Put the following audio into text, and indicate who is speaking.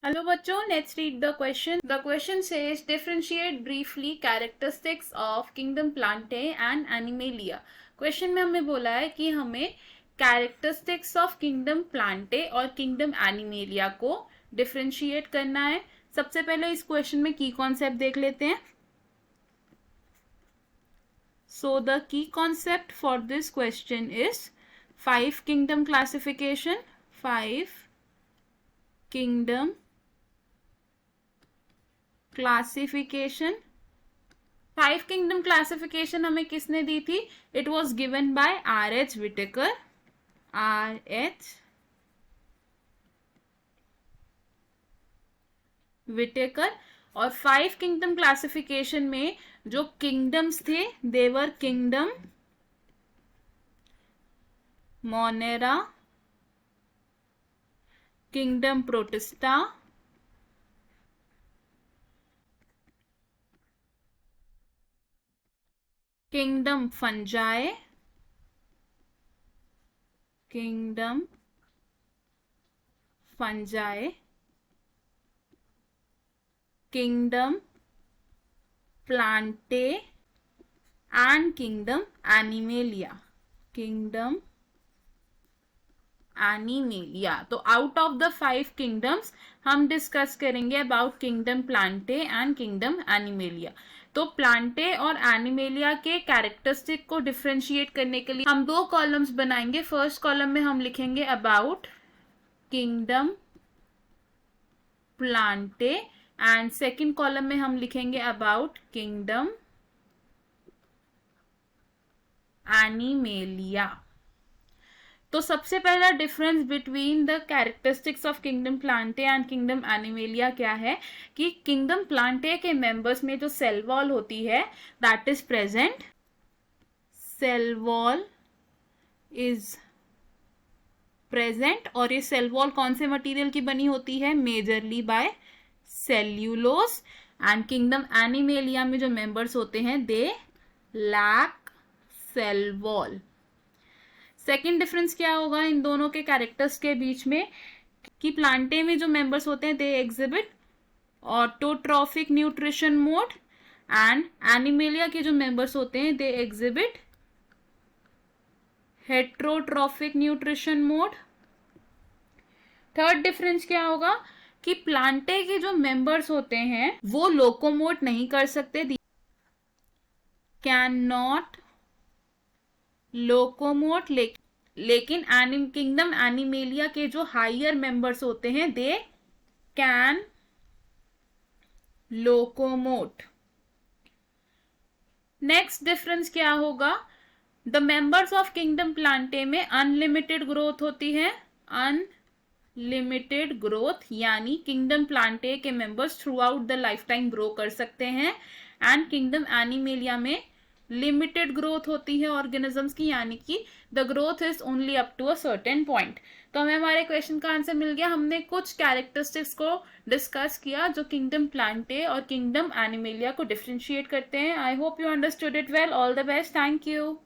Speaker 1: Hello बच्चों, let's read the question. The question says differentiate briefly characteristics of kingdom Plantae and Animalia. Question में हमें बोला है कि हमें characteristics of kingdom Plantae और kingdom Animalia को differentiate करना है. सबसे पहले इस question में key concept देख लेते हैं. So the key concept for this question is 5 kingdom classification. 5 kingdom classification. 5 kingdom classification हमें किसने दी थी? It was given by R.H. Whittaker. R.H. Whittaker. और 5 किंगडम क्लासिफिकेशन में जो किंगडम्स थे देवर kingdom monera, kingdom protista, kingdom fungi, kingdom fungi, kingdom plantae and kingdom animalia. Kingdom animalia. तो आउट ऑफ द 5 किंगडम्स हम डिस्कस करेंगे about kingdom plantae and kingdom animalia. तो plantae और एनिमेलिया के कैरेक्टरिस्टिक को डिफरेंशिएट करने के लिए हम 2 कॉलम्स बनाएंगे. फर्स्ट कॉलम में हम लिखेंगे about kingdom plantae and second column में हम लिखेंगे अबाउट किंगडम एनिमेलिया. तो सबसे पहला difference between the characteristics of kingdom plantae and kingdom animalia क्या है कि किंगडम प्लांटे के मेंबर्स में जो सेल वॉल होती है that is present. Cell wall is present. और ये सेल वॉल कौन से मटेरियल की बनी होती है? Majorly by cellulose. And kingdom Animalia में जो मेंबर्स होते हैं they lack cell wall. Second difference क्या होगा इन दोनों के कैरेक्टर्स के बीच में कि प्लांटे में जो मेंबर्स होते हैं they exhibit autotrophic nutrition mode and animalia के जो मेंबर्स होते हैं they exhibit heterotrophic nutrition mode. Third difference क्या होगा कि प्लांटे के जो मेंबर्स होते हैं वो लोकोमोट नहीं कर सकते. Can not locomote. लेकिन किंगडम एनिमेलिया के जो हायर मेंबर्स होते हैं they can locomote. Next difference क्या होगा? The members of kingdom Plantae में अनलिमिटेड ग्रोथ होती है. अनलिमिटेड ग्रोथ यानी किंगडम प्लांटे के members throughout the life time grow कर सकते हैं. एंड किंगडम एनिमेलिया में लिमिटेड ग्रोथ होती है ऑर्गेनिजम्स की, यानी कि the growth is only up to a certain point. तो हमें हमारे क्वेश्चन का आंसर मिल गया. हमने कुछ कैरेक्टरिस्टिक्स को डिस्कस किया जो किंगडम प्लांटे और किंगडम एनिमेलिया को डिफरेंशिएट करते हैं. I hope you understood it well. All the best. Thank you.